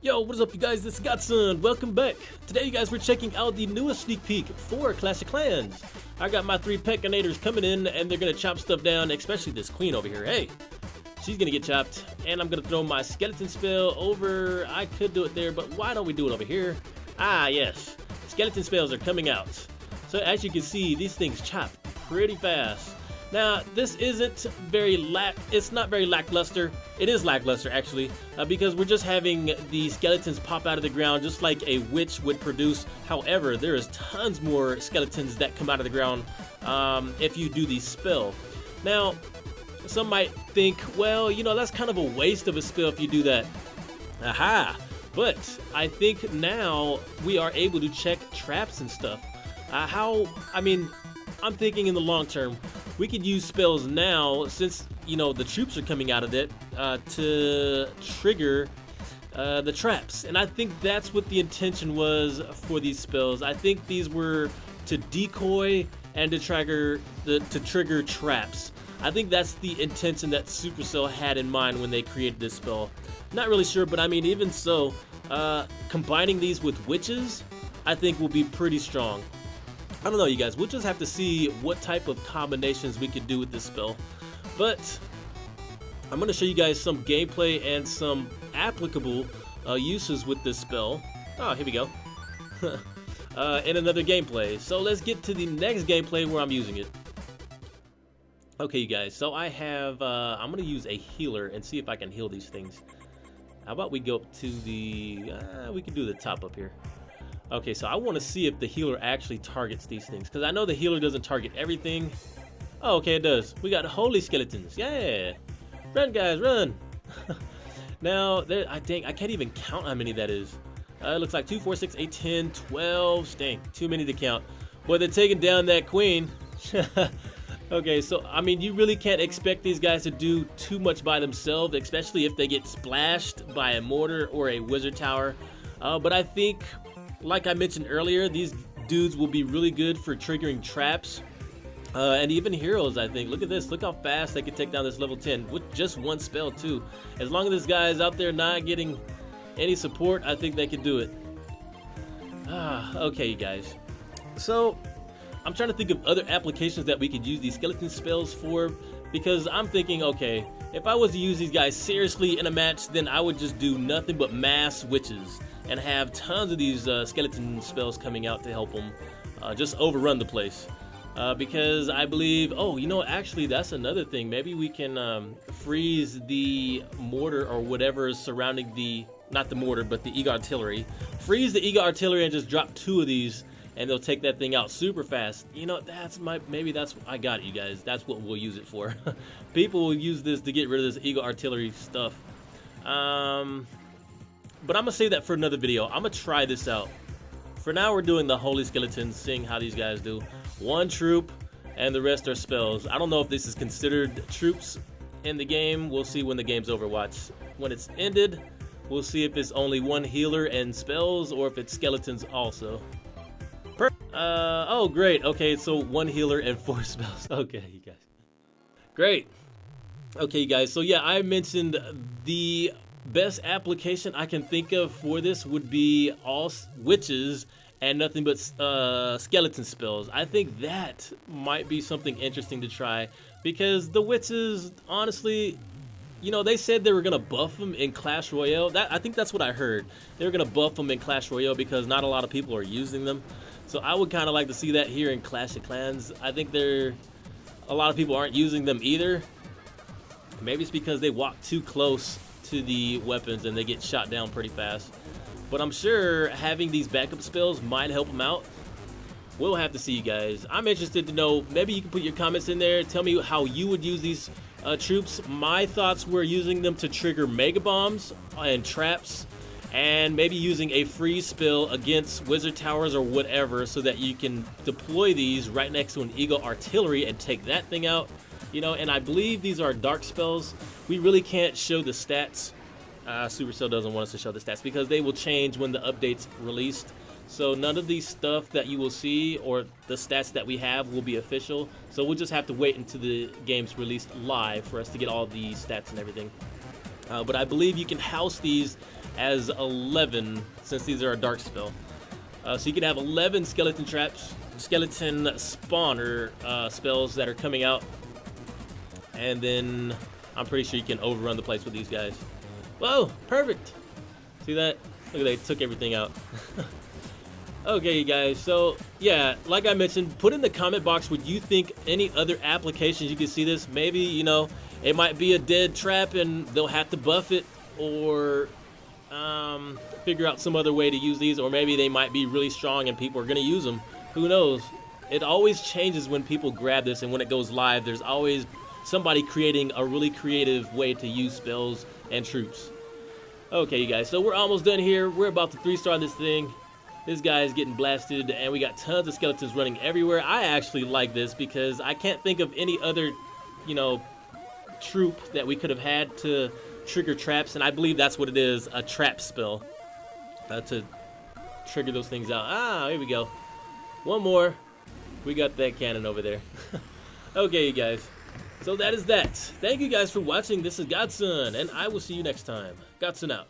Yo, what is up you guys, this is Godson. Welcome back. Today you guys, we're checking out the newest sneak peek for Clash of Clans. I got my 3 Peckinators coming in and they're gonna chop stuff down, especially this queen over here. Hey, she's gonna get chopped, and I'm gonna throw my skeleton spell over. I could do it there, but why don't we do it over here? Ah, yes, skeleton spells are coming out. So as you can see, these things chop pretty fast. Now, this isn't very it's not very lackluster. It is lackluster actually, because we're just having the skeletons pop out of the ground just like a witch would produce. However, there is tons more skeletons that come out of the ground if you do the spell. Now, some might think, well, you know, that's kind of a waste of a spell if you do that. Aha! But I think now we are able to check traps and stuff. I'm thinking in the long term, we could use spells now, since, you know, the troops are coming out of it, to trigger the traps. And I think that's what the intention was for these spells. I think these were to decoy and to trigger traps. I think that's the intention that Supercell had in mind when they created this spell. Not really sure, but I mean, even so, combining these with witches, I think will be pretty strong. I don't know, you guys, we'll just have to see what type of combinations we could do with this spell. But I'm going to show you guys some gameplay and some applicable uses with this spell. Oh, here we go. And another gameplay. So let's get to the next gameplay where I'm using it. Okay, you guys, so I have, I'm going to use a healer and see if I can heal these things. How about we go up to the, we can do the top up here. Okay, so I want to see if the healer actually targets these things, because I know the healer doesn't target everything. Oh, okay, it does. We got holy skeletons. Yeah. Run, guys, run. Now, I can't even count how many that is. It looks like 2, 4, 6, 8, 10, 12. Stink. Too many to count. Boy, they're taking down that queen. Okay, so, I mean, you really can't expect these guys to do too much by themselves, especially if they get splashed by a mortar or a wizard tower. But I think, like I mentioned earlier, these dudes will be really good for triggering traps and even heroes, I think. Look at this. Look how fast they can take down this level 10 with just one spell, too. As long as this guy is out there not getting any support, I think they can do it. Okay, you guys. So, I'm trying to think of other applications that we could use these skeleton spells for, because I'm thinking, okay, if I was to use these guys seriously in a match, then I would just do nothing but mass witches and have tons of these skeleton spells coming out to help them just overrun the place. Because I believe, oh, you know, actually that's another thing. Maybe we can freeze the mortar or whatever is surrounding the, not the mortar, but the Eagle Artillery. Freeze the Eagle Artillery and just drop 2 of these, and they'll take that thing out super fast. You know, I got it, you guys. That's what we'll use it for. People will use this to get rid of this Eagle Artillery stuff. But I'm gonna save that for another video. I'm gonna try this out. For now, we're doing the Holy Skeletons, seeing how these guys do. 1 troop, and the rest are spells. I don't know if this is considered troops in the game. We'll see when the game's over. Watch. When it's ended, we'll see if it's only 1 healer and spells, or if it's skeletons also. Oh, great. Okay, so 1 healer and 4 spells. Okay, you guys. Great. Okay, you guys. So yeah, I mentioned the best application I can think of for this would be all witches and nothing but skeleton spells. I think that might be something interesting to try, because the witches, honestly, you know, they said they were gonna buff them in Clash Royale. I think that's what I heard. They were gonna buff them in Clash Royale because not a lot of people are using them. So I would kind of like to see that here in Clash of Clans. I think a lot of people aren't using them either. Maybe it's because they walk too close to the weapons and they get shot down pretty fast. But I'm sure having these backup spells might help them out. We'll have to see, you guys. I'm interested to know, maybe you can put your comments in there. Tell me how you would use these troops. My thoughts were using them to trigger mega bombs and traps, and maybe using a freeze spell against wizard towers or whatever, so that you can deploy these right next to an Eagle Artillery and take that thing out. You know, and I believe these are dark spells. We really can't show the stats. Supercell doesn't want us to show the stats because they will change when the update's released. So none of these stuff that you will see or the stats that we have will be official. So we'll just have to wait until the game's released live for us to get all the stats and everything. But I believe you can house these as 11 since these are a dark spell. So you can have 11 skeleton traps, skeleton spawner spells that are coming out, and then I'm pretty sure you can overrun the place with these guys. Whoa, perfect. See that? Look at that, took everything out. Okay, you guys, so yeah, like I mentioned, put in the comment box what you think any other applications you can see this. Maybe, you know, it might be a dead trap and they'll have to buff it, or figure out some other way to use these, or maybe they might be really strong and people are going to use them. Who knows? It always changes when people grab this, and when it goes live, there's always somebody creating a really creative way to use spells and troops. Okay, you guys, so we're almost done here. We're about to 3-star this thing. This guy is getting blasted, and we got tons of skeletons running everywhere. I actually like this because I can't think of any other, you know, troop that we could have had to trigger traps, and I believe that's what it is, a trap spell to trigger those things out. Ah, here we go. One more. We got that cannon over there. Okay, you guys. So that is that. Thank you guys for watching. This is Godson, and I will see you next time. Godson out.